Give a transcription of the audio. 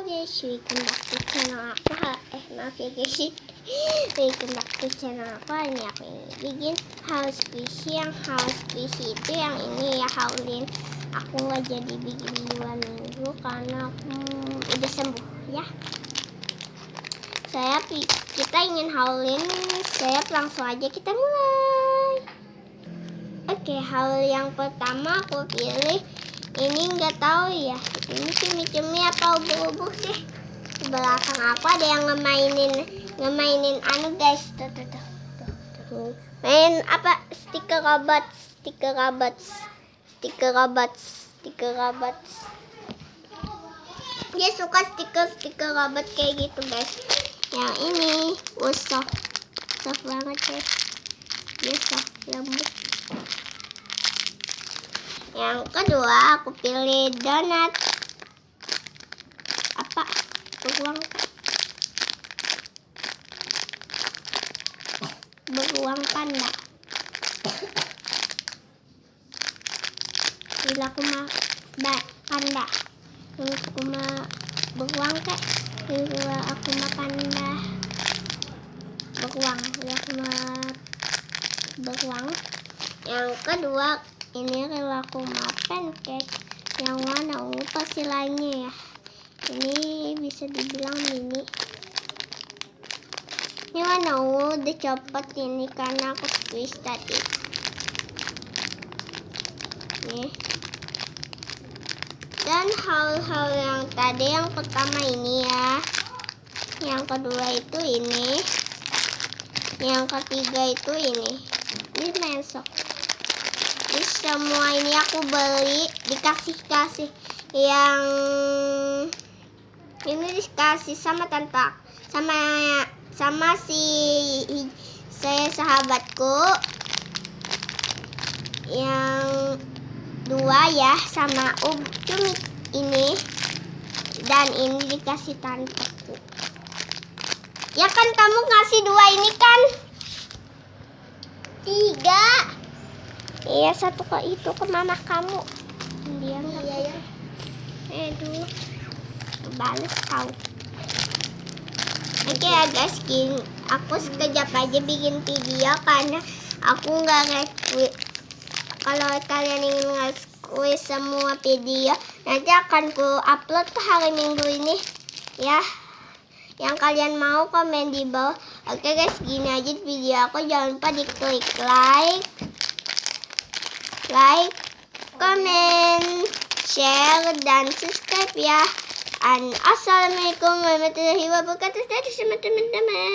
guys, welcome back to channel aku. Maaf ya guys, welcome back to channel aku. Ini aku ingin bikin house fishy. Yang house fishy itu yang ini ya, Haulin. Aku nggak jadi bikin 2 minggu karena aku udah sembuh ya. Kita ingin haulin sayap, langsung aja kita mulai. Oke, haul yang pertama aku pilih ini, nggak tahu ya ini cumi-cumi apa ubur-ubur sih. Di belakang aku ada yang ngemainin anu guys, tuh. Main apa, stiker robots. Dia suka stiker robot kayak gitu guys. Yang ini soft banget guys. Dia soft, lembut. Yang kedua aku pilih donat. Apa? Beruang panda. Bila aku mah panda. Terus aku mah beruang kek. Bila aku mah panda. Beruang. Yang kedua ini kalau aku mah pancake. Yang warna ungu pasti lainnya ya. Ini bisa dibilang mini. Ini warna ungu dicopot ini karena aku squeeze tadi. Nih. Dan hal-hal yang tadi, yang pertama ini ya. Yang kedua itu ini. Yang ketiga itu ini. Ini mensok. Jadi semua ini aku beli dikasih yang ini dikasih sama tante, sama si saya sahabatku yang 2 ya, sama cumi ini, dan ini dikasih tanteku. Ya kan kamu ngasih 2 ini kan? 3. Iya, 1 ke itu ke mama kamu. Dia nggak ya. Aduh, bales kau. Oke ya guys, aku sekejap aja bikin video karena aku nggak nge-squeeze. Kalau kalian ingin nge-squeeze semua video, nanti akan ku upload ke hari Minggu ini ya. Yang kalian mau komen di bawah. Oke guys, gini aja video aku. Jangan lupa diklik like, comment, share, dan subscribe ya. Assalamualaikum warahmatullahi wabarakatuh. Dadah teman-teman.